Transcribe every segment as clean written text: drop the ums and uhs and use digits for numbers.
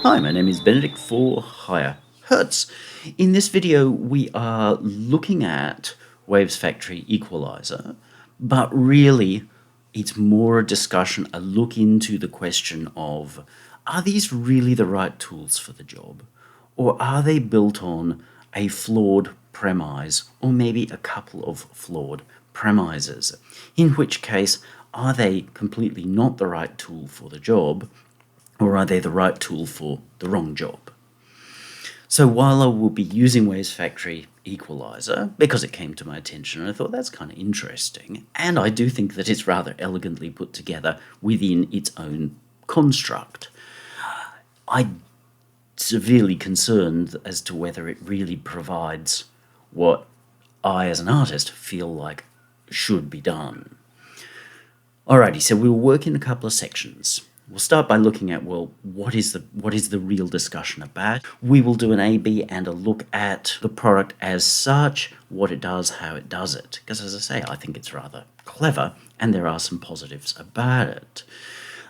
Hi, my name is Benedict for Higher Hertz. In this video, we are looking at Wavesfactory Equalizer, but really it's more a discussion, a look into the question of, are these really the right tools for the job? Or are they built on a flawed premise, or maybe a couple of flawed premises? In which case, are they completely not the right tool for the job? Or are they the right tool for the wrong job? So while I will be using Wavesfactory Equalizer, because it came to my attention, I thought that's kind of interesting, and I do think that it's rather elegantly put together within its own construct, I'm severely concerned as to whether it really provides what I, as an artist, feel like should be done. Alrighty, so we'll work in a couple of sections. We'll start by looking at, well, what is the real discussion about? We will do an A/B and a look at the product as such, what it does, how it does it. Because as I say, I think it's rather clever, and there are some positives about it.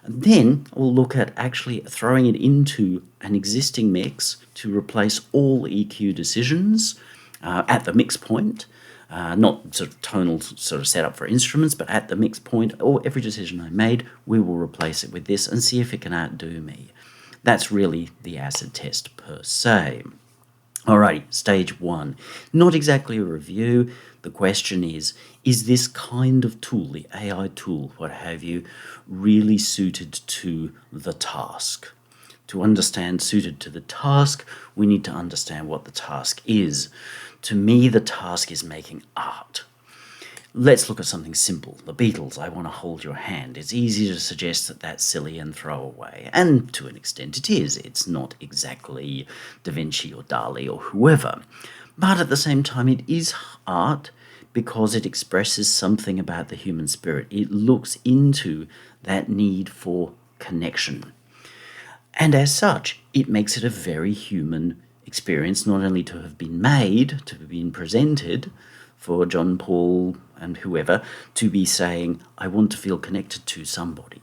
And then we'll look at actually throwing it into an existing mix to replace all EQ decisions at the mix point. Not sort of tonal sort of setup for instruments, but at the mix point, or every decision I made, we will replace it with this and see if it can outdo me. That's really the acid test per se. Alrighty, stage one. Not exactly a review. The question is this kind of tool, the AI tool, what have you, really suited to the task? To understand suited to the task, we need to understand what the task is. To me, the task is making art. Let's look at something simple. The Beatles, I Want to Hold Your Hand. It's easy to suggest that that's silly and throwaway, and to an extent it is. It's not exactly Da Vinci or Dali or whoever. But at the same time, it is art because it expresses something about the human spirit. It looks into that need for connection. And as such, it makes it a very human experience, not only to have been made, to have been presented, for John Paul and whoever to be saying, I want to feel connected to somebody.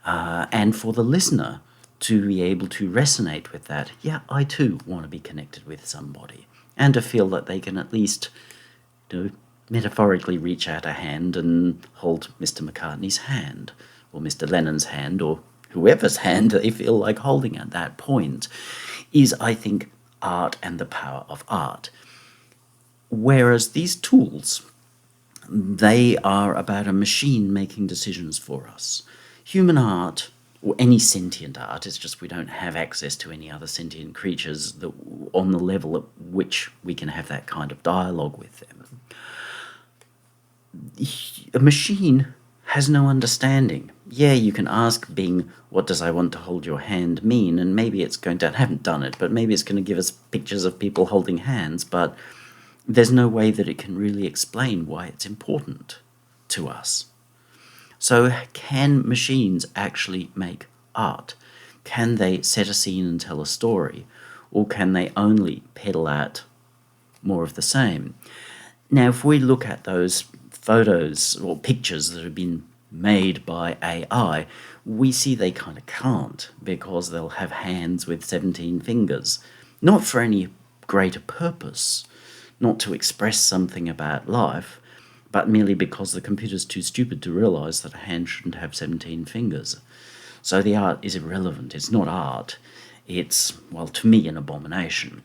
And for the listener to be able to resonate with that, yeah, I too want to be connected with somebody. And to feel that they can at least, metaphorically reach out a hand and hold Mr. McCartney's hand, or Mr. Lennon's hand, or whoever's hand they feel like holding at that point, is, I think, art and the power of art. Whereas these tools, they are about a machine making decisions for us. Human art, or any sentient art, it's just we don't have access to any other sentient creatures that, on the level at which we can have that kind of dialogue with them. A machine has no understanding. Yeah, you can ask Bing, what does I want to hold your hand mean? And maybe it's going to, I haven't done it, but maybe it's going to give us pictures of people holding hands, but there's no way that it can really explain why it's important to us. So can machines actually make art? Can they set a scene and tell a story? Or can they only peddle out more of the same? Now, if we look at those photos or pictures that have been made by AI, we see they kind of can't, because they'll have hands with 17 fingers. Not for any greater purpose, not to express something about life, but merely because the computer's too stupid to realize that a hand shouldn't have 17 fingers. So the art is irrelevant. It's not art. It's, well, to me, an abomination.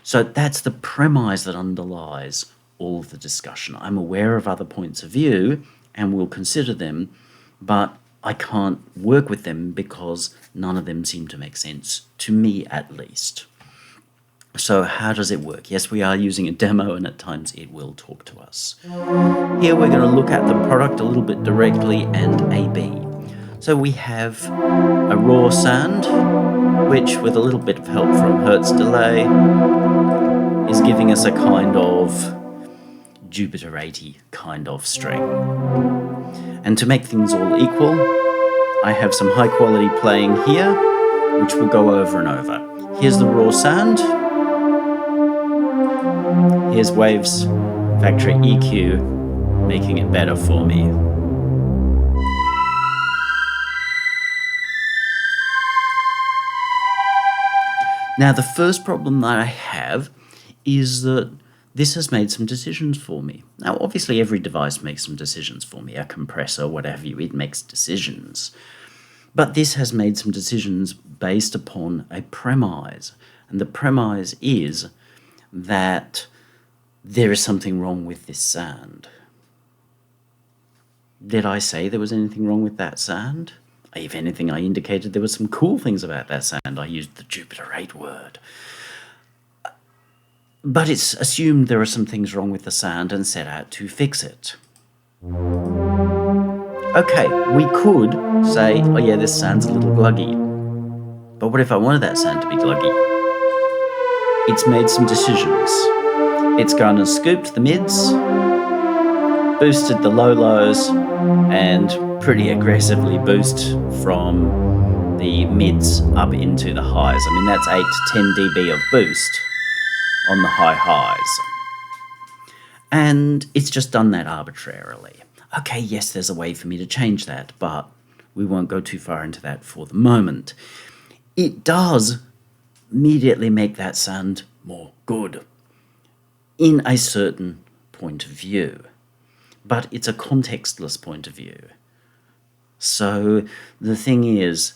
So that's the premise that underlies all of the discussion. I'm aware of other points of view and will consider them, but I can't work with them because none of them seem to make sense, to me at least. So how does it work? Yes, we are using a demo, and at times it will talk to us. Here we're going to look at the product a little bit directly and A/B. So we have a raw sound, which with a little bit of help from Hertz delay is giving us a kind of Jupiter 80 kind of string. And to make things all equal, I have some high quality playing here, which we'll go over and over. Here's the raw sound. Here's Wavesfactory EQ making it better for me. Now, the first problem that I have is that this has made some decisions for me. Now, obviously, every device makes some decisions for me. A compressor, what have you, it makes decisions. But this has made some decisions based upon a premise. And the premise is that there is something wrong with this sound. Did I say there was anything wrong with that sound? If anything, I indicated there were some cool things about that sound. I used the Jupiter 8 word. But it's assumed there are some things wrong with the sound and set out to fix it. Okay, we could say, oh yeah, this sound's a little gluggy. But what if I wanted that sound to be gluggy? It's made some decisions. It's gone and scooped the mids, boosted the low lows, and pretty aggressively boost from the mids up into the highs. I mean, that's 8 to 10 dB of boost on the high highs. And it's just done that arbitrarily. Okay, yes, there's a way for me to change that, but we won't go too far into that for the moment. It does immediately make that sound more good in a certain point of view, but it's a contextless point of view. So the thing is,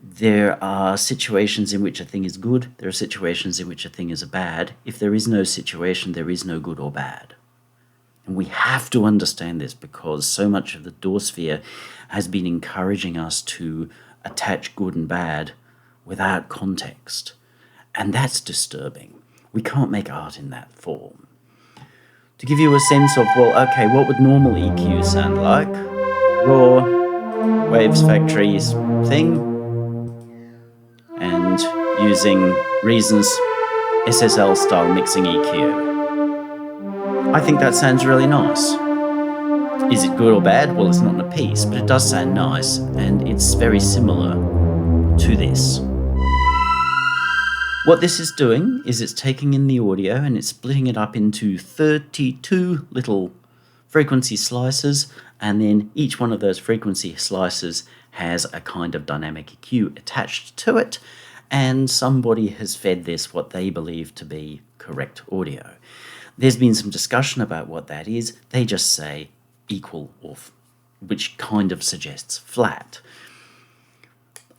there are situations in which a thing is good, there are situations in which a thing is bad. If there is no situation, there is no good or bad. And we have to understand this because so much of the DAW sphere has been encouraging us to attach good and bad without context. And that's disturbing. We can't make art in that form. To give you a sense of, well, okay, what would normal EQ sound like? Raw, Wavesfactory's thing, and using Reason's SSL style mixing EQ. I think that sounds really nice. Is it good or bad? Well, it's not in a piece, but it does sound nice, and it's very similar to this. What this is doing is it's taking in the audio and it's splitting it up into 32 little frequency slices, and then each one of those frequency slices has a kind of dynamic EQ attached to it, and somebody has fed this what they believe to be correct audio. There's been some discussion about what that is. They just say equal or, which kind of suggests flat.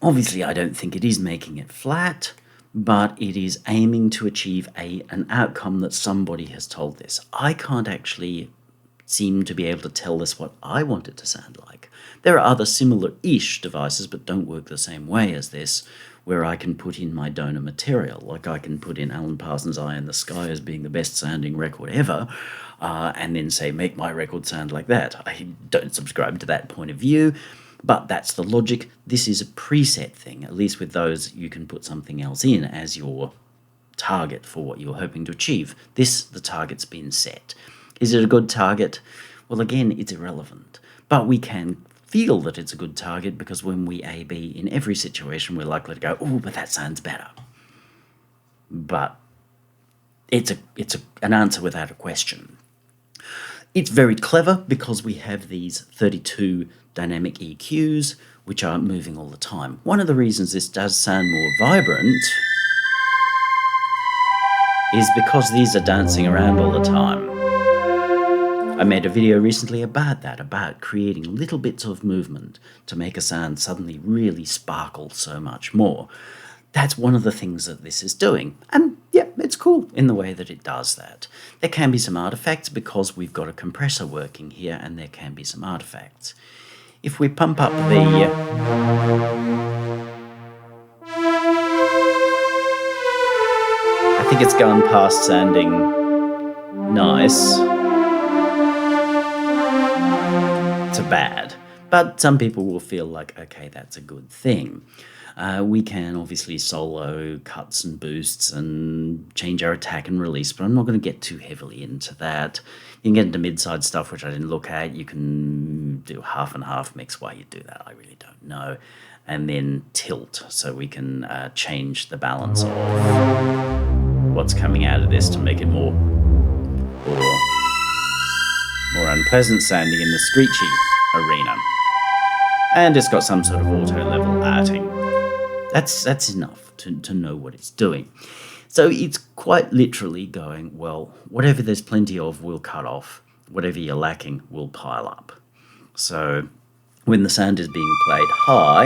Obviously, I don't think it is making it flat, but it is aiming to achieve an outcome that somebody has told this. I can't actually seem to be able to tell this what I want it to sound like. There are other similar-ish devices, but don't work the same way as this, where I can put in my donor material, like I can put in Alan Parsons' Eye in the Sky as being the best sounding record ever, and then say, make my record sound like that. I don't subscribe to that point of view, but that's the logic. This is a preset thing. At least with those, you can put something else in as your target for what you're hoping to achieve. This, the target's been set. Is it a good target? Well, again, it's irrelevant, but we can feel that it's a good target because when we A/B in every situation, we're likely to go, oh, but that sounds better. But it's an answer without a question. It's very clever because we have these 32 dynamic EQs, which are moving all the time. One of the reasons this does sound more vibrant is because these are dancing around all the time. I made a video recently about that, about creating little bits of movement to make a sound suddenly really sparkle so much more. That's one of the things that this is doing. And yeah, it's cool in the way that it does that. There can be some artifacts because we've got a compressor working here, and there can be some artifacts. If we pump up the... I think it's going past sounding nice to bad, but some people will feel like, okay, that's a good thing. We can obviously solo cuts and boosts and change our attack and release, but I'm not going to get too heavily into that. You can get into mid-side stuff, which I didn't look at. You can do half and half mix. Why you do that, I really don't know. And then tilt, so we can change the balance of what's coming out of this to make it more unpleasant sounding in the screechy arena. And it's got some sort of auto level arting. That's enough to know what it's doing. So it's quite literally going, well, whatever there's plenty of, we'll cut off. Whatever you're lacking, will pile up. So when the sound is being played high,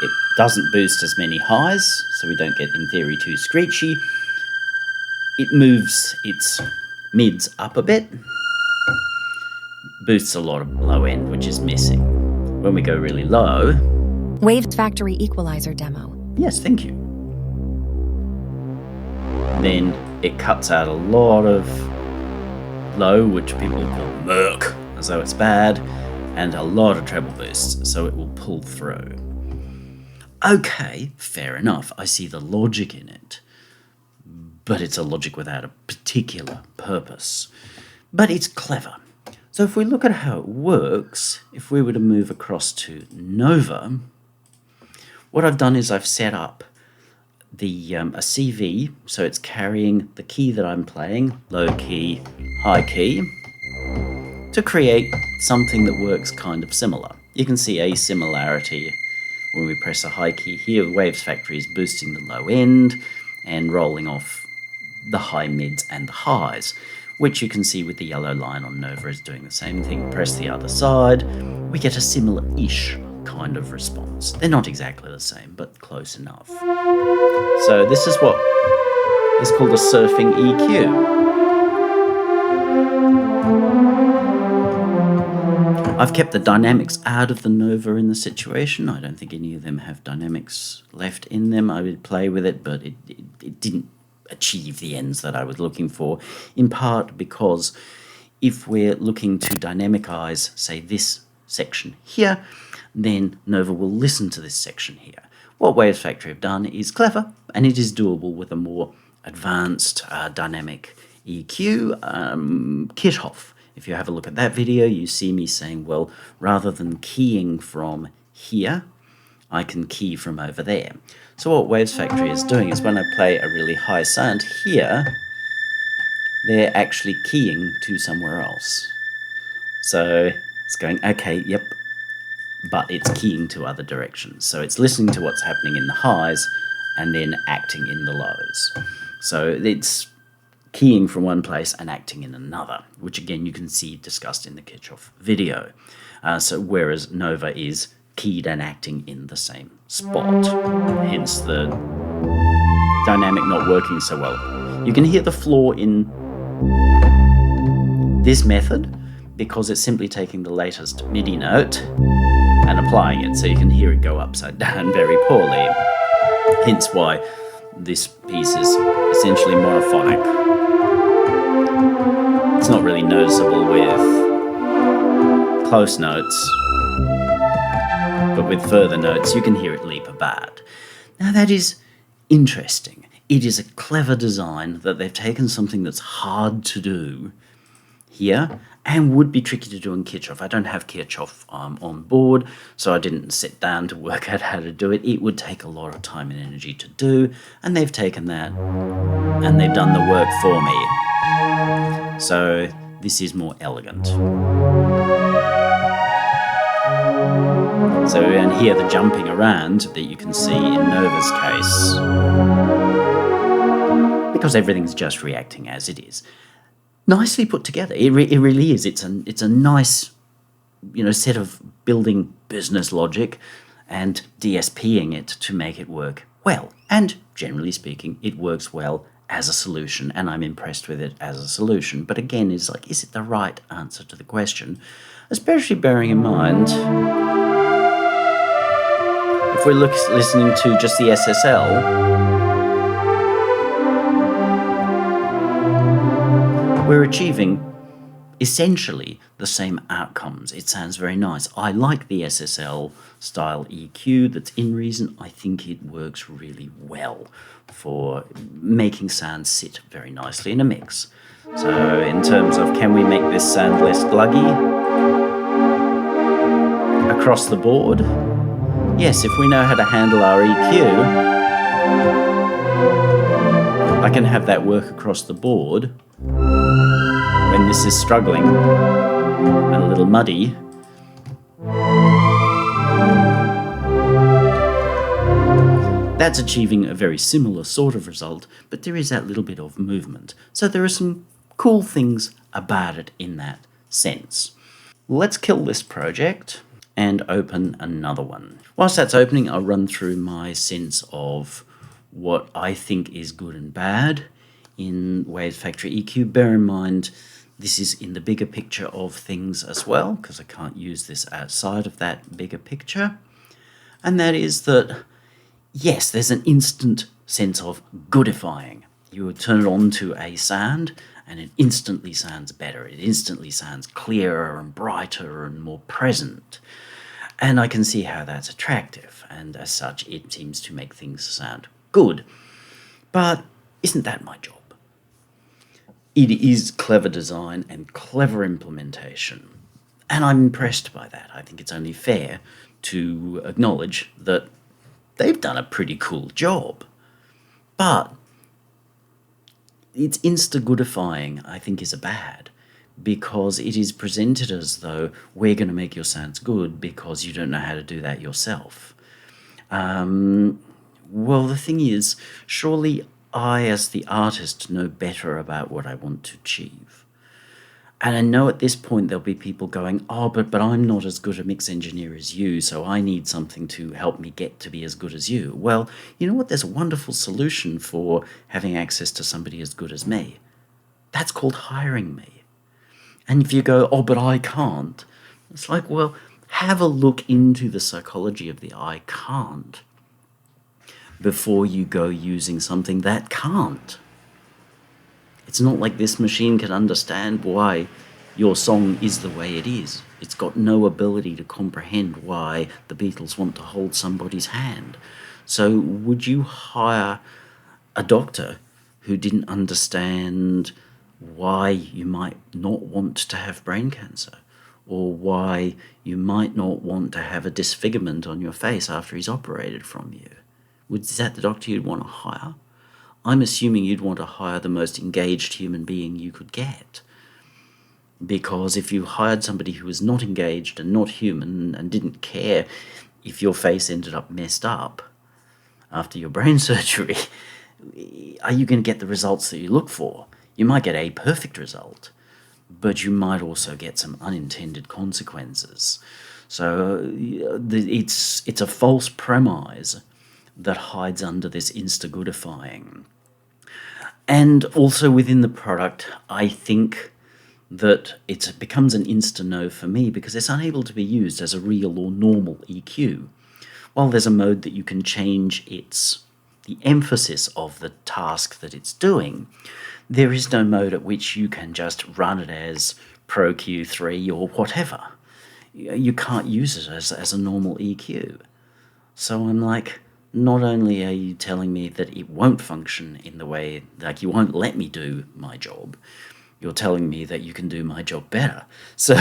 it doesn't boost as many highs, so we don't get, in theory, too screechy. It moves its mids up a bit, boosts a lot of low end, which is missing. When we go really low... Wavesfactory Equalizer demo. Yes, thank you. Then it cuts out a lot of low, which people call murk, as though it's bad, and a lot of treble boosts, so it will pull through. Okay, fair enough. I see the logic in it. But it's a logic without a particular purpose. But it's clever. So if we look at how it works, if we were to move across to Nova, what I've done is I've set up the a CV, so it's carrying the key that I'm playing, low key, high key, to create something that works kind of similar. You can see a similarity when we press a high key here. Wavesfactory is boosting the low end and rolling off the high mids and the highs, which you can see with the yellow line on Nova is doing the same thing. Press the other side, we get a similar-ish kind of response. They're not exactly the same, but close enough. So this is what is called a surfing EQ. I've kept the dynamics out of the Nova in the situation. I don't think any of them have dynamics left in them. I would play with it, but it didn't achieve the ends that I was looking for, in part because if we're looking to dynamicize, say, this section here, then Nova will listen to this section here. What Wavesfactory have done is clever, and it is doable with a more advanced dynamic EQ kit-off. If you have a look at that video, you see me saying, well, rather than keying from here, I can key from over there. So what Wavesfactory is doing is when I play a really high sound here, they're actually keying to somewhere else. So it's going, okay, yep, but it's keying to other directions. So it's listening to what's happening in the highs and then acting in the lows. So it's keying from one place and acting in another, which again you can see discussed in the Kirchhoff video. So whereas Nova is keyed and acting in the same spot, hence the dynamic not working so well. You can hear the flaw in this method because it's simply taking the latest MIDI note and applying it, so you can hear it go upside down very poorly, hence why this piece is essentially monophonic. It's not really noticeable with close notes, but with further notes, you can hear it leap bad. Now that is interesting. It is a clever design that they've taken something that's hard to do here and would be tricky to do in Kirchhoff. I don't have Kirchhoff on board, so I didn't sit down to work out how to do it. It would take a lot of time and energy to do, and they've taken that and they've done the work for me. So this is more elegant. So, and here the jumping around that you can see in Nova's case, because everything's just reacting as it is. Nicely put together. It really is. It's a nice, set of building business logic and DSPing it to make it work well. And generally speaking, it works well as a solution, and I'm impressed with it as a solution. But again, it's like, is it the right answer to the question? Especially bearing in mind, if we're listening to just the SSL, we're achieving essentially the same outcomes. It sounds very nice. I like the SSL style EQ that's in Reason. I think it works really well for making sounds sit very nicely in a mix. So in terms of, can we make this sound less gluggy across the board? Yes, if we know how to handle our EQ, I can have that work across the board when this is struggling and a little muddy. That's achieving a very similar sort of result, but there is that little bit of movement. So there are some cool things about it in that sense. Let's kill this project and open another one. Whilst that's opening, I'll run through my sense of what I think is good and bad in Wavesfactory EQ. Bear in mind, this is in the bigger picture of things as well, because I can't use this outside of that bigger picture. And that is that, yes, there's an instant sense of goodifying. You would turn it on to a sound and it instantly sounds better. It instantly sounds clearer and brighter and more present. And I can see how that's attractive, and as such, it seems to make things sound good. But isn't that my job? It is clever design and clever implementation, and I'm impressed by that. I think it's only fair to acknowledge that they've done a pretty cool job. But it's insta-goodifying, I think, is a bad, because it is presented as though we're going to make your sounds good because you don't know how to do that yourself. Well, the thing is, surely I, as the artist, know better about what I want to achieve. And I know at this point there'll be people going, oh, but I'm not as good a mix engineer as you, so I need something to help me get to be as good as you. Well, you know what? There's a wonderful solution for having access to somebody as good as me. That's called hiring me. And if you go, oh, but I can't, it's like, well, have a look into the psychology of the I can't before you go using something that can't. It's not like this machine can understand why your song is the way it is. It's got no ability to comprehend why the Beatles want to hold somebody's hand. So would you hire a doctor who didn't understand why you might not want to have brain cancer, or why you might not want to have a disfigurement on your face after he's operated from you? Is that the doctor you'd want to hire? I'm assuming you'd want to hire the most engaged human being you could get. Because if you hired somebody who was not engaged and not human and didn't care if your face ended up messed up after your brain surgery, are you going to get the results that you look for? You might get a perfect result, but you might also get some unintended consequences. So it's a false premise that hides under this insta-goodifying. And also within the product, I think that it becomes an insta-no for me because it's unable to be used as a real or normal EQ. While there's a mode that you can change the emphasis of the task that it's doing, there is no mode at which you can just run it as Pro Q3 or whatever. You can't use it as a normal EQ. So I'm like, not only are you telling me that it won't function in the way, like you won't let me do my job, you're telling me that you can do my job better. So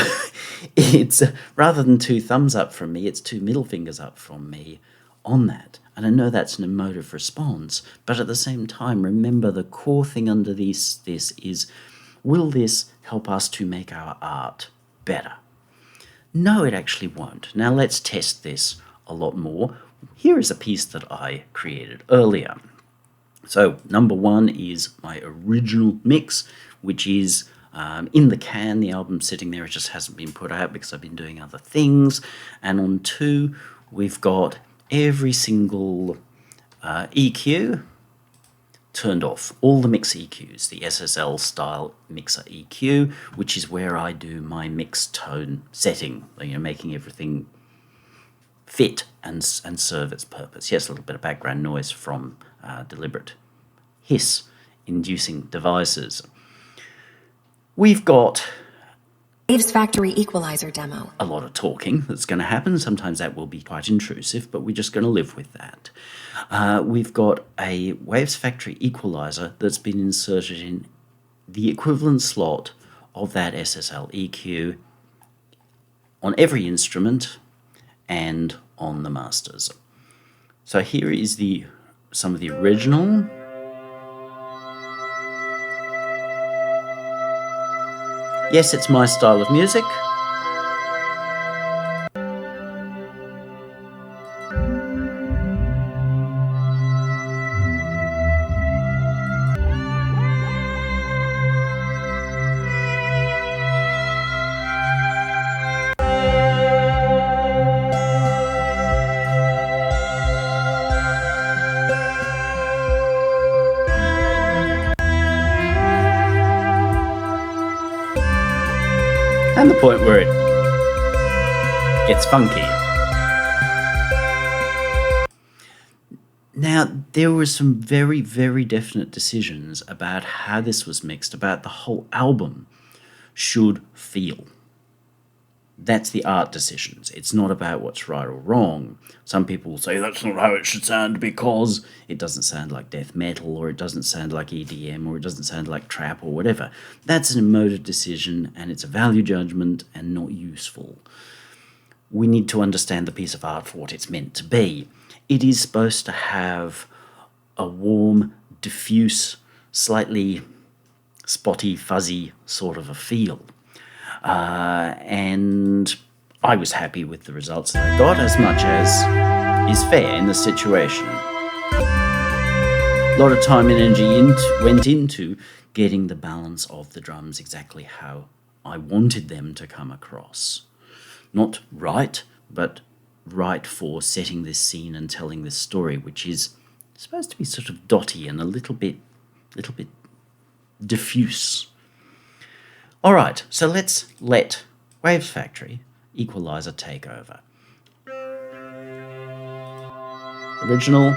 it's, rather than 2 thumbs up from me, it's 2 middle fingers up from me on that. And I know that's an emotive response, but at the same time, remember the core thing under this is, will this help us to make our art better? No, it actually won't. Now let's test this a lot more. Here is a piece that I created earlier. So number 1 is my original mix, which is in the can. The album's sitting there, it just hasn't been put out because I've been doing other things. And on 2, we've got every single EQ turned off. All the mix EQs, the SSL style mixer EQ, which is where I do my mix tone setting, making everything fit and serve its purpose. Yes, a little bit of background noise from deliberate hiss-inducing devices. We've got Wavesfactory Equalizer demo. a lot of talking that's going to happen. Sometimes that will be quite intrusive, but we're just going to live with that. We've got a Wavesfactory Equalizer that's been inserted in the equivalent slot of that SSL EQ on every instrument and on the masters. So here is some of the original. Yes, it's my style of music. and the point where it gets funky. Now, there were some very, very definite decisions about how this was mixed, about the whole album should feel. That's the art decisions. It's not about what's right or wrong. Some people will say that's not how it should sound because it doesn't sound like death metal, or it doesn't sound like EDM, or it doesn't sound like trap or whatever. That's an emotive decision, and it's a value judgment and not useful. We need to understand the piece of art for what it's meant to be. It is supposed to have a warm, diffuse, slightly spotty, fuzzy sort of a feel. And I was happy with the results that I got, as much as is fair in the situation. A lot of time and energy went into getting the balance of the drums exactly how I wanted them to come across. Not right, but right for setting this scene and telling this story, which is supposed to be sort of dotty and a little bit diffuse. All right, so let's let Wavesfactory Equalizer take over. Original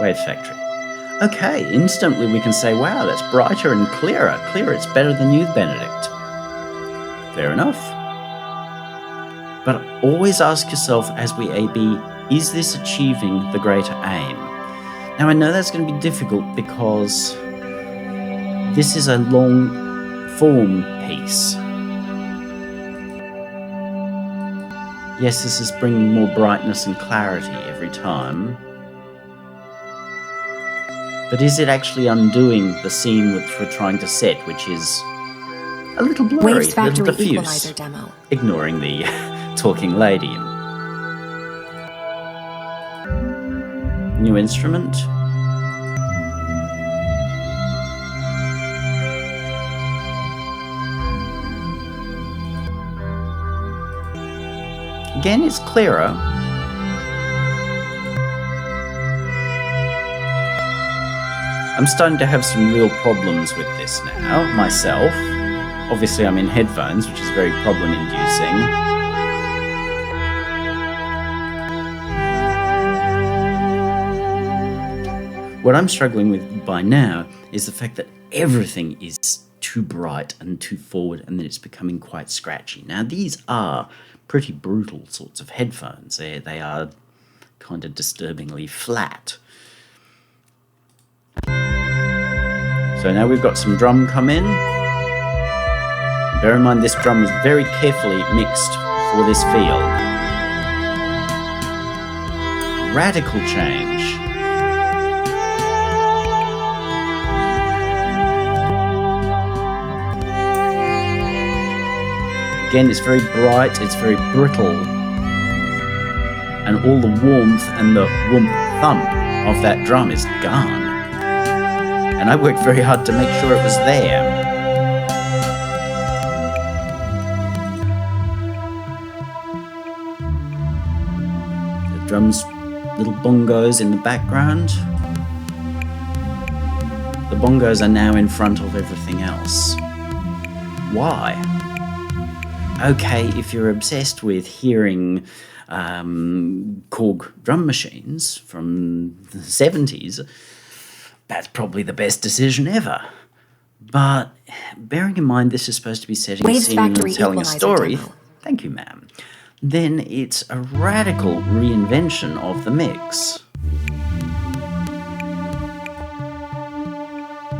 Wavesfactory. Okay, instantly we can say, wow, that's brighter and clearer. Clearer, it's better than Youth Benedict. Fair enough. But always ask yourself as we A-B, is this achieving the greater aim? Now I know that's going to be difficult because this is a long form piece. Yes, this is bringing more brightness and clarity every time. But is it actually undoing the scene which we're trying to set, which is a little blurry, a little diffuse, Equalizer demo. ignoring the talking lady. New instrument. Again, it's clearer. I'm starting to have some real problems with this now, myself. Obviously, I'm in headphones, which is very problem-inducing. What I'm struggling with by now is the fact that everything is too bright and too forward, and then it's becoming quite scratchy. Now, these are pretty brutal sorts of headphones. They are kind of disturbingly flat. So now we've got some drum come in. Bear in mind this drum is very carefully mixed for this feel. Radical change. Again, it's very bright, it's very brittle, and all the warmth and the whoomp thump of that drum is gone. And I worked very hard to make sure it was there. The drums, little bongos in the background. The bongos are now in front of everything else. Why? Okay, if you're obsessed with hearing Korg drum machines from the 70s, that's probably the best decision ever. But bearing in mind this is supposed to be setting a scene and telling a story, thank you, ma'am, then it's a radical reinvention of the mix.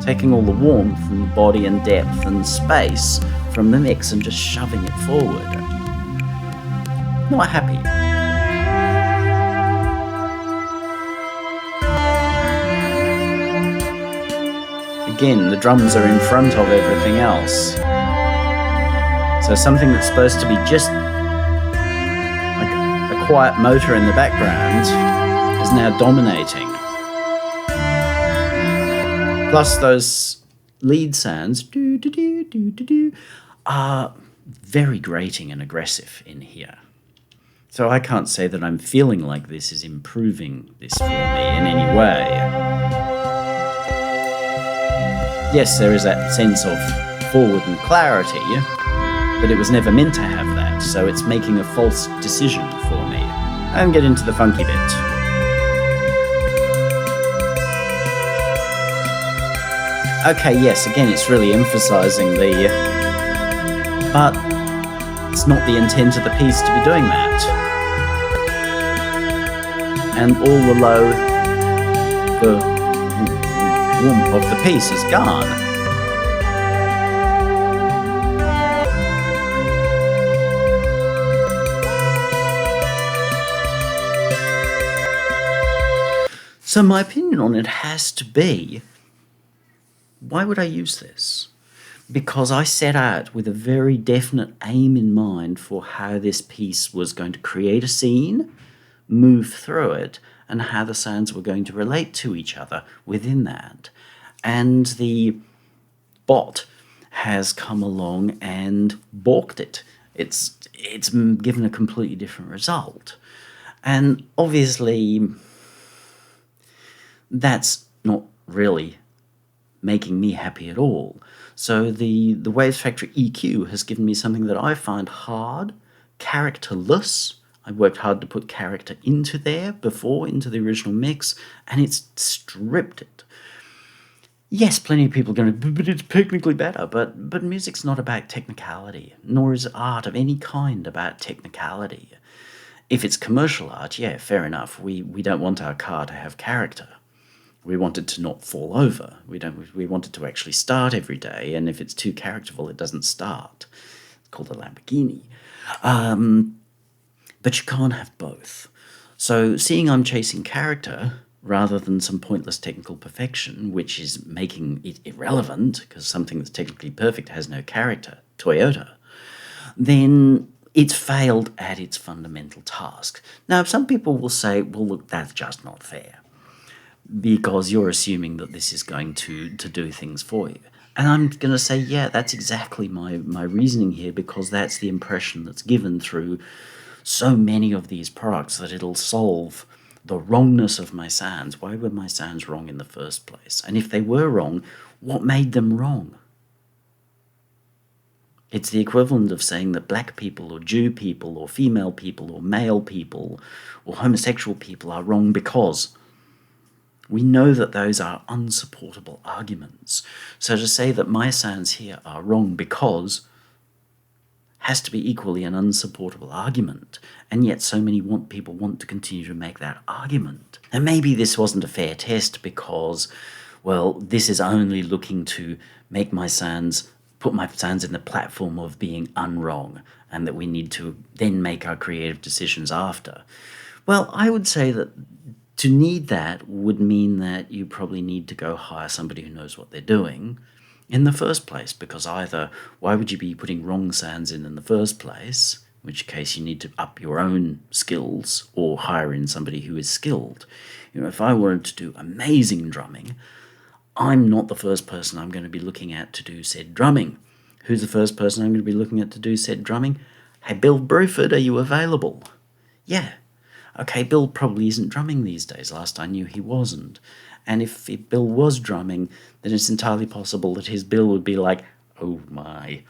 Taking all the warmth and body and depth and space from the mix and just shoving it forward. Not happy. Again, the drums are in front of everything else. So something that's supposed to be just like a quiet motor in the background is now dominating. Plus those lead sounds are very grating and aggressive in here. So I can't say that I'm feeling like this is improving this for me in any way. Yes, there is that sense of forward and clarity, but it was never meant to have that, so it's making a false decision for me. And get into the funky bit. Okay, yes, again, it's really emphasizing the... but it's not the intent of the piece to be doing that. And all the low, the whoomp of the piece is gone. So my opinion on it has to be, why would I use this? Because I set out with a very definite aim in mind for how this piece was going to create a scene, move through it, and how the sounds were going to relate to each other within that. And the bot has come along and balked it. It's given a completely different result. And obviously, that's not really making me happy at all. So the Wavesfactory EQ has given me something that I find hard, characterless. I worked hard to put character into there before, into the original mix, and it's stripped it. Yes, plenty of people are going to, but it's technically better, but music's not about technicality, nor is art of any kind about technicality. If it's commercial art, yeah, fair enough. We don't want our car to have character. We want it to not fall over. We want it to actually start every day, and if it's too characterful, it doesn't start. It's called a Lamborghini. But you can't have both. So seeing I'm chasing character rather than some pointless technical perfection, which is making it irrelevant, because something that's technically perfect has no character, Toyota, then it's failed at its fundamental task. Now, some people will say, well, look, that's just not fair, because you're assuming that this is going to do things for you. And I'm going to say, yeah, that's exactly my reasoning here, because that's the impression that's given through so many of these products, that it'll solve the wrongness of my sounds. Why were my sounds wrong in the first place? And if they were wrong, what made them wrong? It's the equivalent of saying that black people or Jew people or female people or male people or homosexual people are wrong because... we know that those are unsupportable arguments. So to say that my sounds here are wrong because has to be equally an unsupportable argument, and yet so many people want to continue to make that argument. And maybe this wasn't a fair test because, well, this is only looking to make my sounds, put my sounds in the platform of being unwrong, and that we need to then make our creative decisions after. Well, I would say that to need that would mean that you probably need to go hire somebody who knows what they're doing in the first place, because either why would you be putting wrong sounds in the first place, in which case you need to up your own skills or hire in somebody who is skilled. You know, if I wanted to do amazing drumming, I'm not the first person I'm going to be looking at to do said drumming. Who's the first person I'm going to be looking at to do said drumming? Hey, Bill Bruford, are you available? Yeah. Okay, Bill probably isn't drumming these days. Last I knew he wasn't. And if Bill was drumming, then it's entirely possible that his bill would be like, oh my.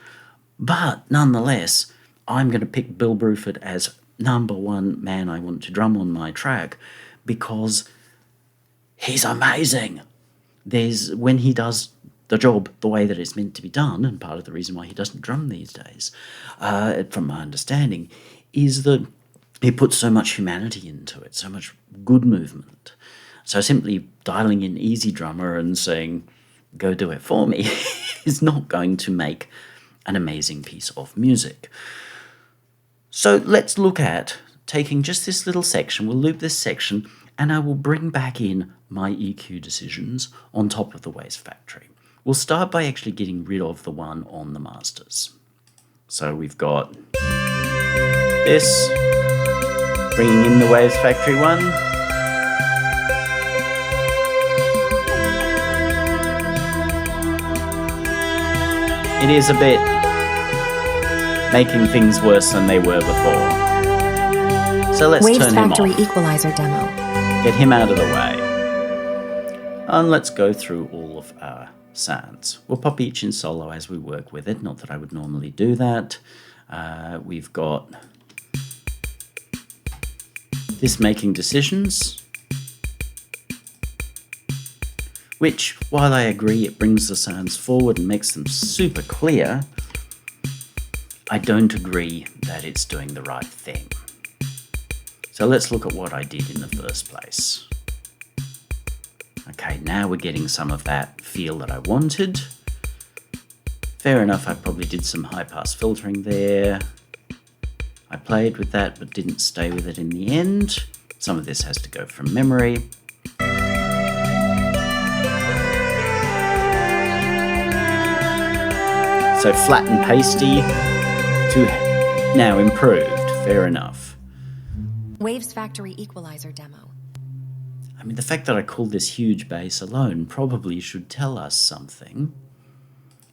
But nonetheless, I'm going to pick Bill Bruford as number one man I want to drum on my track because he's amazing. When he does the job the way that it's meant to be done, and part of the reason why he doesn't drum these days, from my understanding, is that he puts so much humanity into it, so much good movement. So simply dialing in Easy Drummer and saying, go do it for me, is not going to make an amazing piece of music. So let's look at taking just this little section, we'll loop this section, and I will bring back in my EQ decisions on top of the Wavesfactory. We'll start by actually getting rid of the one on the masters. So we've got this, bringing in the Wavesfactory one. It is a bit making things worse than they were before. So let's turn him off. Wavesfactory Equalizer demo. Get him out of the way. And let's go through all of our sounds. We'll pop each in solo as we work with it, not that I would normally do that. We've got this making decisions, which, while I agree it brings the sounds forward and makes them super clear, I don't agree that it's doing the right thing. So let's look at what I did in the first place. Okay, now we're getting some of that feel that I wanted. Fair enough, I probably did some high-pass filtering there. I played with that but didn't stay with it in the end. Some of this has to go from memory. So flat and pasty to now improved, fair enough. Wavesfactory Equalizer demo. I mean, the fact that I called this huge bass alone probably should tell us something.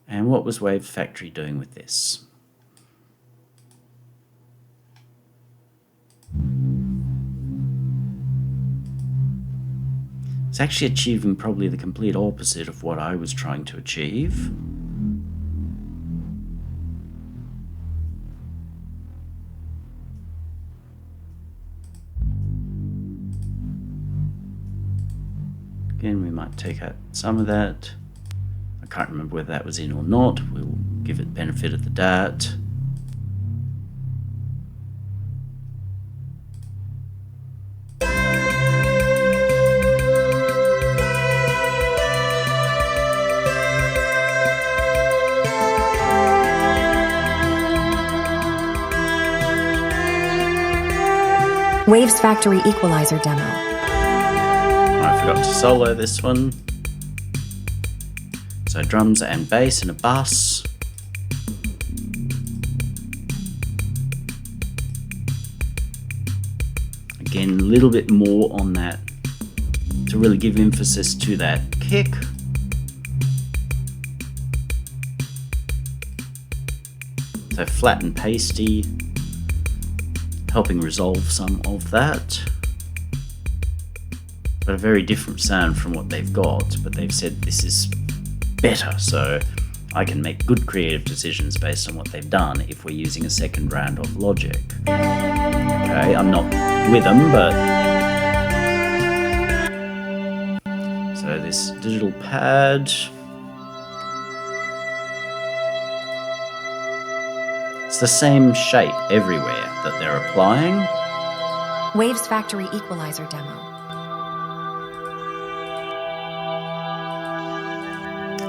And what was Wavesfactory doing with this? It's actually achieving probably the complete opposite of what I was trying to achieve. Again, we might take out some of that. I can't remember whether that was in or not. We'll give it benefit of the doubt. Wavesfactory Equalizer demo. I forgot to solo this one. So drums and bass and a bass. Again, a little bit more on that to really give emphasis to that kick. So flat and pasty, helping resolve some of that. But a very different sound from what they've got, but they've said this is better, so I can make good creative decisions based on what they've done if we're using a second round of Logic. Okay, I'm not with them, but... So this digital pad... It's the same shape everywhere that they're applying. Wavesfactory Equalizer demo.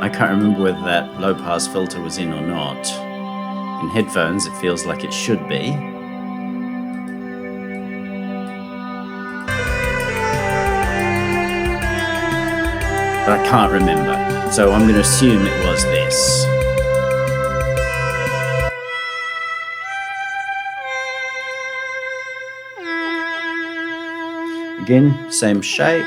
I can't remember whether that low-pass filter was in or not. In headphones, it feels like it should be. But I can't remember, so I'm going to assume it was this. Again, same shape.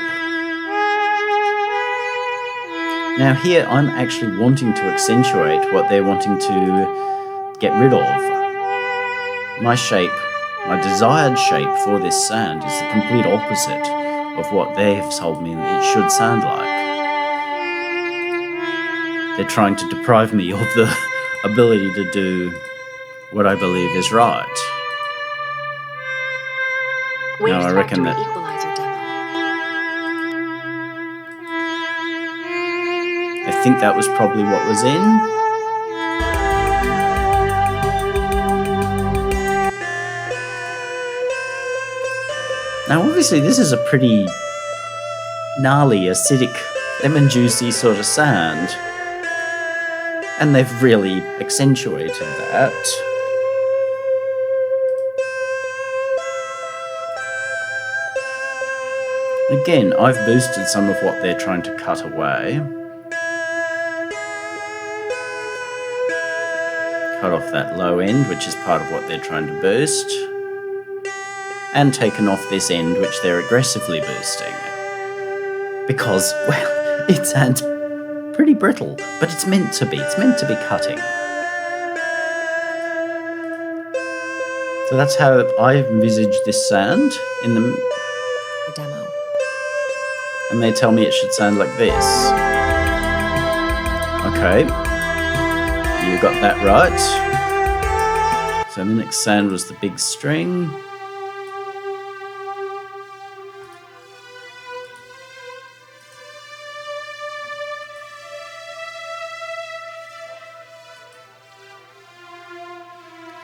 Now here I'm actually wanting to accentuate what they're wanting to get rid of. My shape, my desired shape for this sound is the complete opposite of what they've told me it should sound like. They're trying to deprive me of the ability to do what I believe is right. Now I reckon that... I think that was probably what was in. Now obviously this is a pretty gnarly, acidic, lemon juicy sort of sound. And they've really accentuated that. Again, I've boosted some of what they're trying to cut away. Cut off that low end, which is part of what they're trying to boost. And taken off this end, which they're aggressively boosting. Because, well, it sounds pretty brittle, but it's meant to be. It's meant to be cutting. So that's how I envisage this sound in the demo. And they tell me it should sound like this. Okay, you got that right. So the next sound was the big string.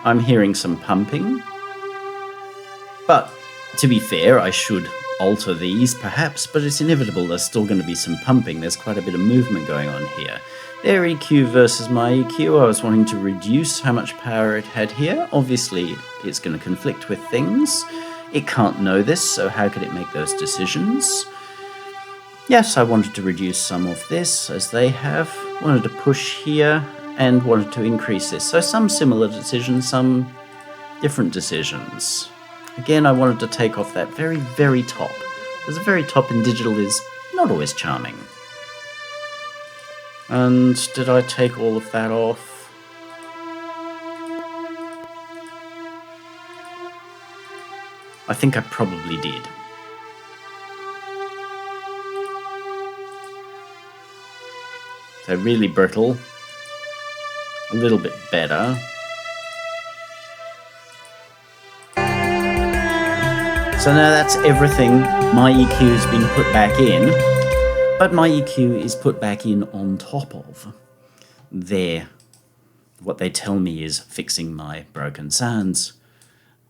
I'm hearing some pumping, but to be fair, I should alter these perhaps, but it's inevitable there's still going to be some pumping. There's quite a bit of movement going on here. Their EQ versus my EQ, I was wanting to reduce how much power it had here. Obviously, it's going to conflict with things. It can't know this, so how could it make those decisions? Yes, I wanted to reduce some of this, as they have. Wanted to push here, and wanted to increase this. So some similar decisions, some different decisions. Again, I wanted to take off that very, very top, because the very top in digital is not always charming. And did I take all of that off? I think I probably did. So really brittle, a little bit better. So now that's everything. My EQ's been put back in, but my EQ is put back in on top of what they tell me is fixing my broken sounds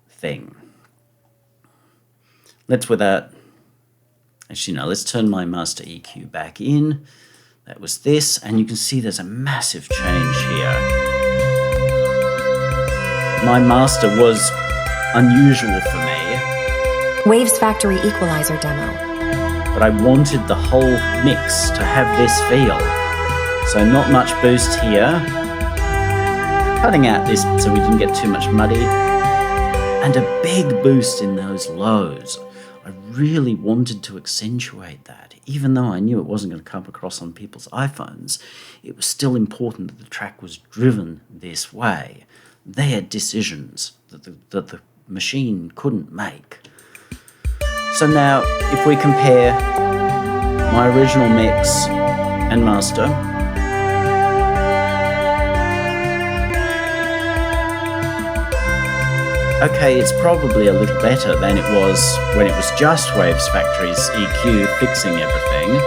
thing. Actually no, let's turn my master EQ back in. That was this, and you can see there's a massive change here. My master was unusual for me. Wavesfactory Equalizer demo. But I wanted the whole mix to have this feel. So not much boost here. Cutting out this so we didn't get too much muddy. And a big boost in those lows. I really wanted to accentuate that. Even though I knew it wasn't going to come across on people's iPhones, it was still important that the track was driven this way. They had decisions that the machine couldn't make. So now, if we compare my original mix and master, okay, it's probably a little better than it was when it was just Wavesfactory's EQ fixing everything.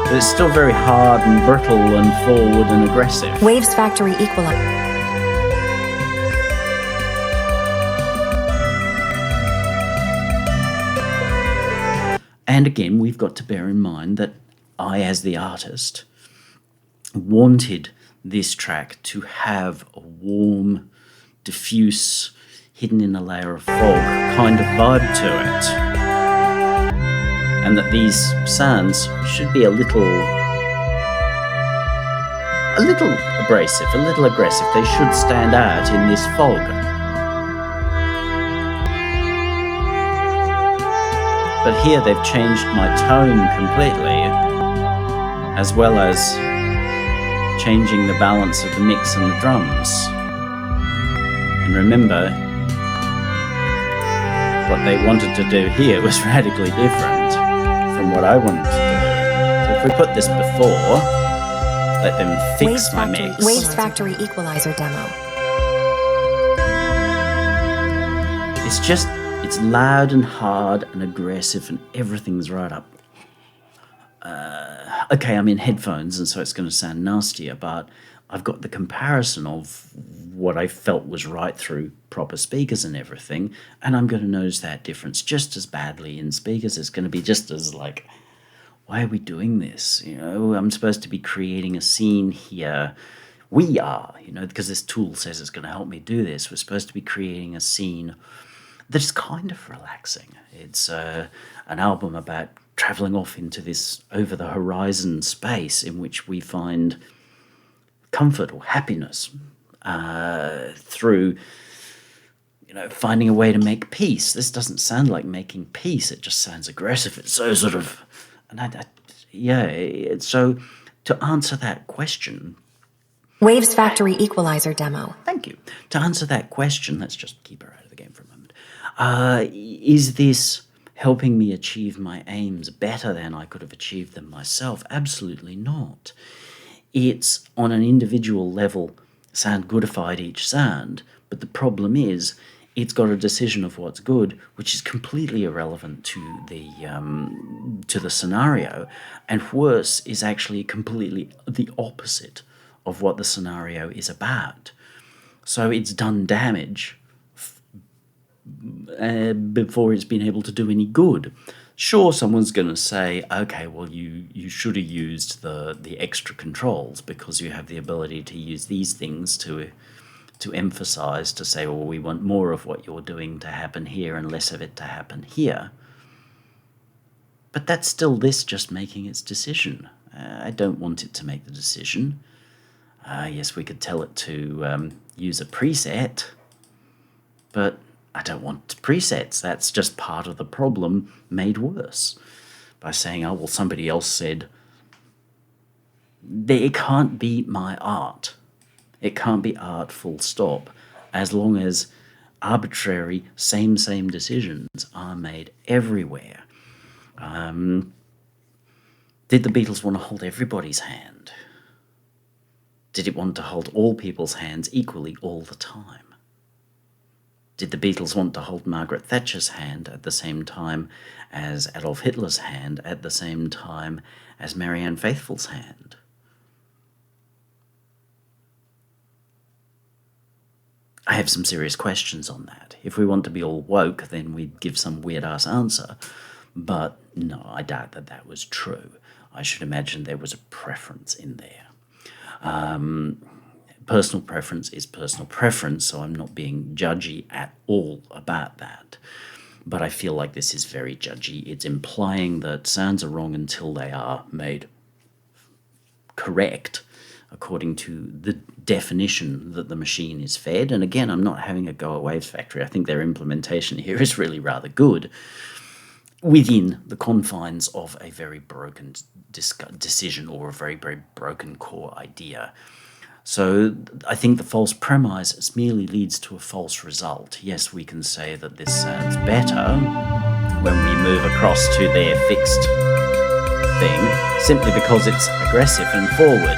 But it's still very hard and brittle and forward and aggressive. Wavesfactory Equalizer. And again, we've got to bear in mind that I, as the artist, wanted this track to have a warm, diffuse, hidden in a layer of fog kind of vibe to it. And that these sounds should be a little abrasive, a little aggressive. They should stand out in this fog. But here they've changed my tone completely, as well as changing the balance of the mix and the drums. And remember, what they wanted to do here was radically different from what I wanted to do. So if we put this before, let them fix my mix. Wavesfactory Equalizer demo. It's loud and hard and aggressive and everything's right up. Okay, I'm in headphones and so it's going to sound nastier, but I've got the comparison of what I felt was right through proper speakers and everything, and I'm going to notice that difference just as badly in speakers. It's going to be just as like, why are we doing this? You know, I'm supposed to be creating a scene here. We are, you know, because this tool says it's going to help me do this. We're supposed to be creating a scene that's kind of relaxing. It's an album about traveling off into this over-the-horizon space in which we find comfort or happiness through, you know, finding a way to make peace. This doesn't sound like making peace. It just sounds aggressive. It's so sort of, and so to answer that question. Wavesfactory Equalizer demo. Thank you. To answer that question, let's just keep her out of the game for a moment. Is this helping me achieve my aims better than I could have achieved them myself? Absolutely not. It's on an individual level, sound goodified each sound, but the problem is it's got a decision of what's good, which is completely irrelevant to the scenario, and worse, is actually completely the opposite of what the scenario is about. So it's done damage before it's been able to do any good. Sure, someone's going to say, okay, well, you should have used the extra controls because you have the ability to use these things to emphasize, to say, well, we want more of what you're doing to happen here and less of it to happen here. But that's still this just making its decision. I don't want it to make the decision. Yes, we could tell it to use a preset, but I don't want presets. That's just part of the problem made worse by saying, oh, well, somebody else said, it can't be my art. It can't be art full stop, as long as arbitrary same decisions are made everywhere. Did the Beatles want to hold everybody's hand? Did it want to hold all people's hands equally all the time? Did the Beatles want to hold Margaret Thatcher's hand at the same time as Adolf Hitler's hand, at the same time as Marianne Faithfull's hand? I have some serious questions on that. If we want to be all woke, then we'd give some weird-ass answer. But no, I doubt that that was true. I should imagine there was a preference in there. Personal preference is personal preference, so I'm not being judgy at all about that. But I feel like this is very judgy. It's implying that sounds are wrong until they are made correct according to the definition that the machine is fed. And again, I'm not having a go at Wavesfactory. I think their implementation here is really rather good within the confines of a very broken decision or a very, very broken core idea. So I think the false premise merely leads to a false result. Yes, we can say that this sounds better when we move across to their fixed thing, simply because it's aggressive and forward.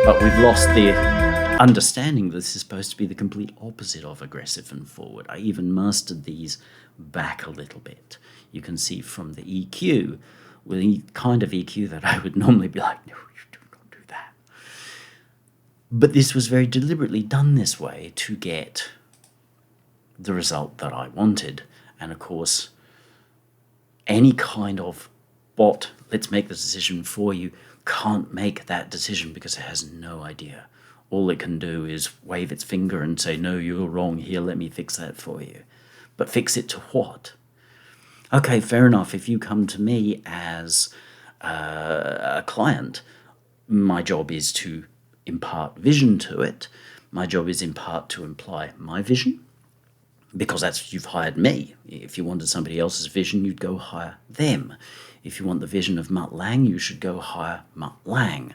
But we've lost the understanding that this is supposed to be the complete opposite of aggressive and forward. I even mastered these back a little bit. You can see from the EQ, with the kind of EQ that I would normally be like, no, don't do that. But this was very deliberately done this way to get the result that I wanted. And of course, any kind of bot, let's make the decision for you, can't make that decision because it has no idea. All it can do is wave its finger and say, no, you're wrong, here, let me fix that for you. But fix it to what? Okay, fair enough, if you come to me as a client, my job is to impart vision to it. My job is in part to imply my vision, because that's, you've hired me. If you wanted somebody else's vision, you'd go hire them. If you want the vision of Mutt Lange, you should go hire Mutt Lange.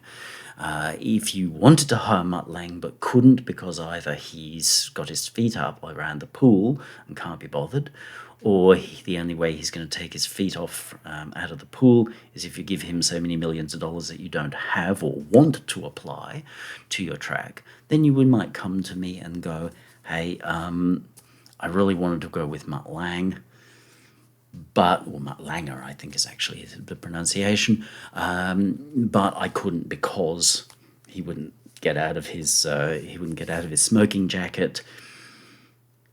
If you wanted to hire Mutt Lange but couldn't because either he's got his feet up around the pool and can't be bothered, or the only way he's going to take his feet off out of the pool is if you give him so many millions of dollars that you don't have or want to apply to your track, then you might come to me and go, hey, I really wanted to go with Mutt Lange, but, well, Mutt Langer, I think is actually the pronunciation, but I couldn't because he wouldn't get out of his smoking jacket.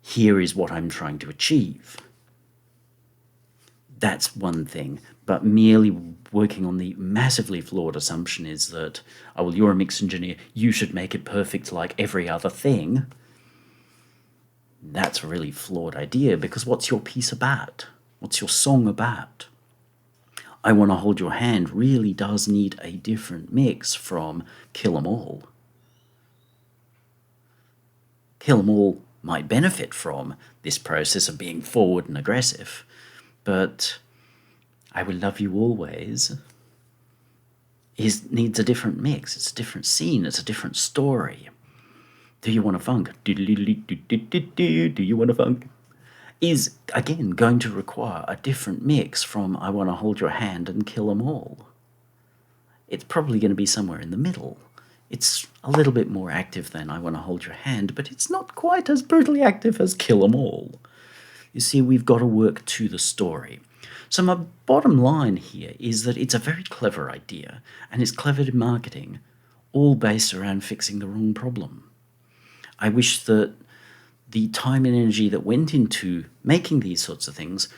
Here is what I'm trying to achieve. That's one thing, but merely working on the massively flawed assumption is that, oh, well, you're a mix engineer, you should make it perfect like every other thing. That's a really flawed idea, because what's your piece about? What's your song about? I Want to Hold Your Hand really does need a different mix from Kill 'Em All. Kill 'Em All might benefit from this process of being forward and aggressive, but I Will Love You Always needs a different mix. It's a different scene. It's a different story. Do you want a funk? Do you want a funk? is, again, going to require a different mix from I Want to Hold Your Hand and Kill 'Em All. It's probably going to be somewhere in the middle. It's a little bit more active than I Want to Hold Your Hand, but it's not quite as brutally active as Kill 'Em All. You see, we've got to work to the story. So my bottom line here is that it's a very clever idea, and it's clever in marketing, all based around fixing the wrong problem. I wish that the time and energy that went into making these sorts of things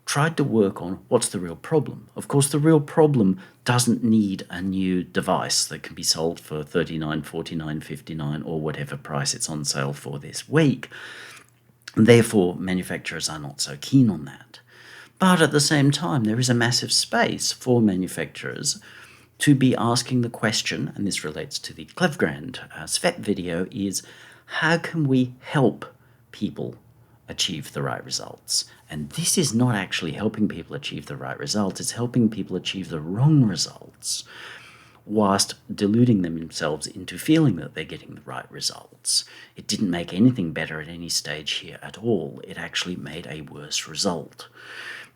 tried to work on what's the real problem. Of course, the real problem doesn't need a new device that can be sold for $39, $49, $59, or whatever price it's on sale for this week. And therefore, manufacturers are not so keen on that. But at the same time, there is a massive space for manufacturers to be asking the question, and this relates to the Clevgrand Svet video, is how can we help people achieve the right results? And this is not actually helping people achieve the right results, it's helping people achieve the wrong results, whilst deluding themselves into feeling that they're getting the right results. It didn't make anything better at any stage here at all. It actually made a worse result,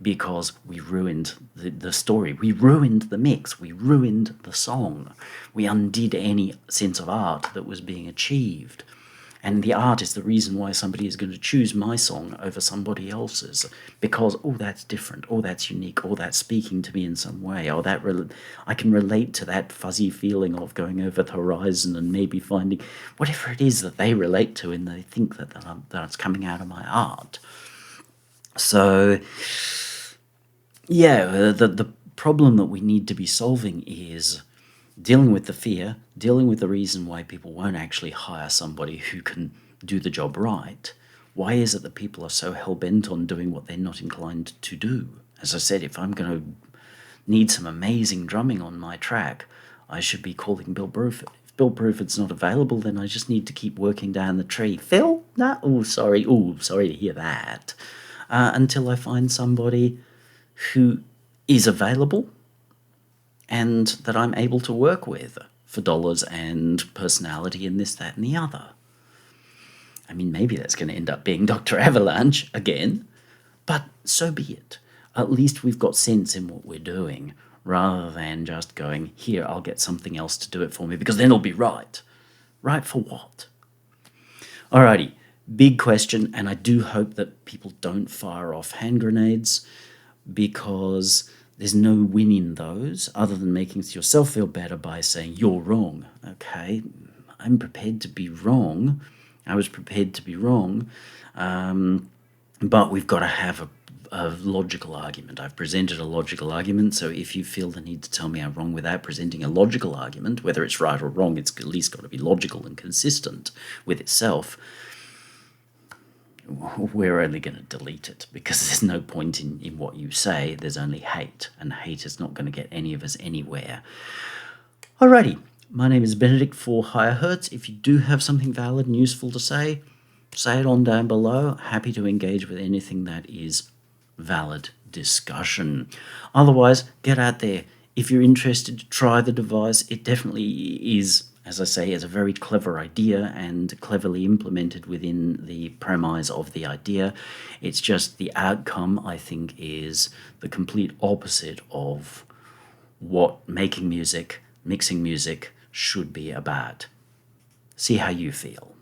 because we ruined the story, we ruined the mix, we ruined the song, we undid any sense of art that was being achieved. And the art is the reason why somebody is going to choose my song over somebody else's, because, oh, that's different, oh, that's unique, oh, that's speaking to me in some way, oh, I can relate to that fuzzy feeling of going over the horizon and maybe finding whatever it is that they relate to and they think that it's coming out of my art. So, yeah, the problem that we need to be solving is dealing with the fear, dealing with the reason why people won't actually hire somebody who can do the job right. Why is it that people are so hell-bent on doing what they're not inclined to do? As I said, if I'm going to need some amazing drumming on my track, I should be calling Bill Bruford. If Bill Bruford's not available, then I just need to keep working down the tree. Phil? No? Oh, sorry to hear that. Until I find somebody who is available and that I'm able to work with for dollars and personality and this, that, and the other. I mean, maybe that's going to end up being Dr. Avalanche again, but so be it. At least we've got sense in what we're doing, rather than just going, here, I'll get something else to do it for me, because then it'll be right. Right for what? Alrighty, big question, and I do hope that people don't fire off hand grenades, because there's no win in those other than making yourself feel better by saying you're wrong. Okay, I'm prepared to be wrong. I was prepared to be wrong, but we've got to have a logical argument. I've presented a logical argument, so if you feel the need to tell me I'm wrong without presenting a logical argument, whether it's right or wrong, it's at least got to be logical and consistent with itself. We're only going to delete it, because there's no point in what you say. There's only hate, and hate is not going to get any of us anywhere. Alrighty, my name is Benedict for Higher Hertz. If you do have something valid and useful to say it on down below. Happy to engage with anything that is valid discussion. Otherwise, get out there. If you're interested to try the device, it definitely is, as I say, is a very clever idea and cleverly implemented within the premise of the idea. It's just the outcome, I think, is the complete opposite of what making music, mixing music should be about. See how you feel.